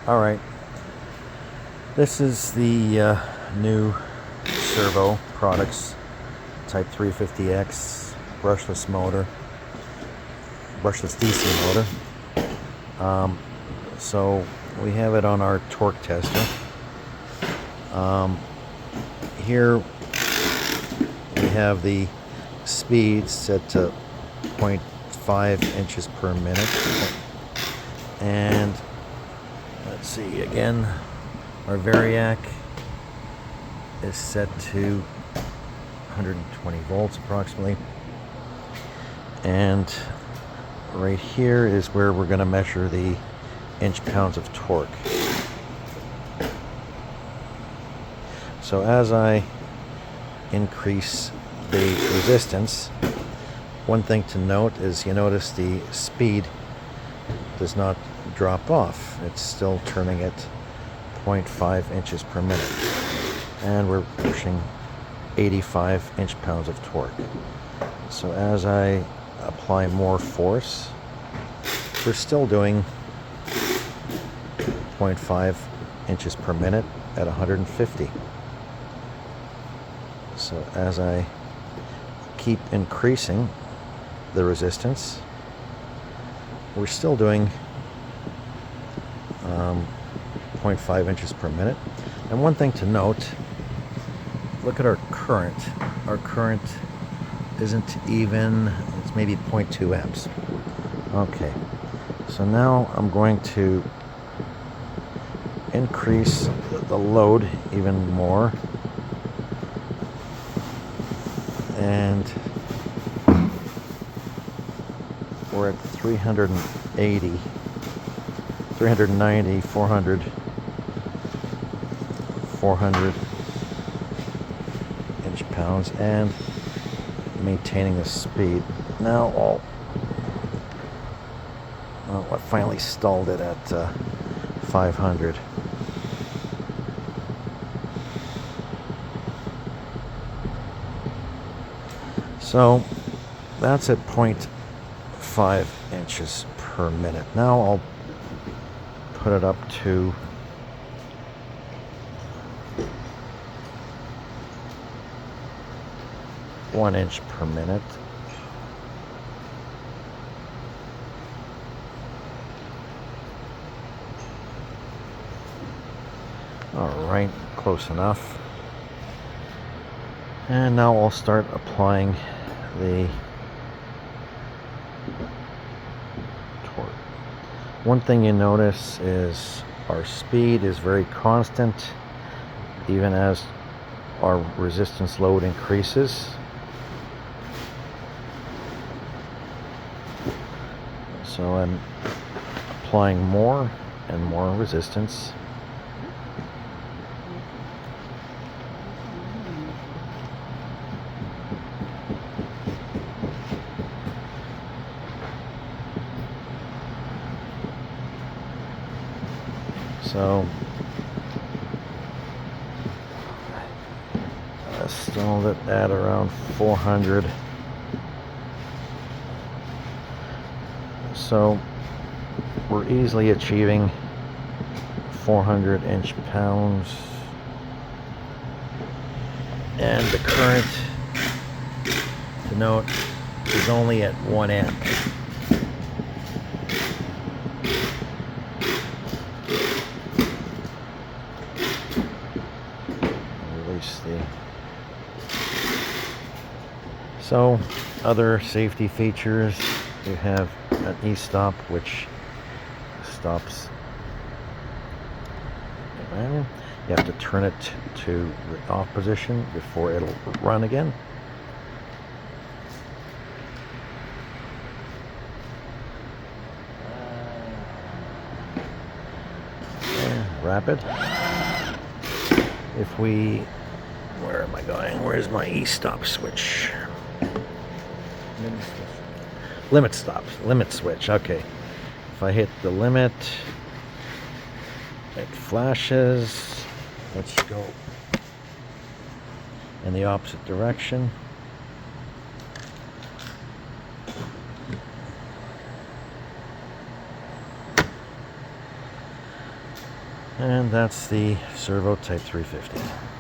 Alright, this is the new Servo products, Type 350X brushless motor, brushless DC motor. So we have it on our torque tester. Here we have the speed set to 0.5 inches per minute, and let's see again, our variac is set to 120 volts approximately, and right here is where we're going to measure the inch-pounds of torque. So as I increase the resistance, one thing to note is you notice the speed does not drop off. It's still turning at 0.5 inches per minute. And we're pushing 85 inch-pounds of torque. So as I apply more force, we're still doing 0.5 inches per minute at 150. So as I keep increasing the resistance, we're still doing 0.5 inches per minute. And one thing to note, look at our current. Our current isn't even, it's maybe 0.2 amps. Okay, so now I'm going to increase the load even more, and we're at 380, 390, 400 inch-pounds, and maintaining the speed. Now I finally stalled it at 500. So that's at 0.5 inches per minute. Now I'll put it up to 1 inch per minute. All right, close enough. And now I'll start applying the torque. One thing you notice is our speed is very constant, even as our resistance load increases. So I'm applying more and more resistance. So I stalled it at around 400. So we're easily achieving 400 inch-pounds, and the current, to note, is only at 1 amp. Release the... So other safety features, you have an e-stop which stops. You have to turn it to the off position before it'll run again. Rapid. If we, where am I going? Where's my e-stop switch? Limit switch. Okay. If I hit the limit, it flashes. Let's go in the opposite direction. And that's the Servo Type 350.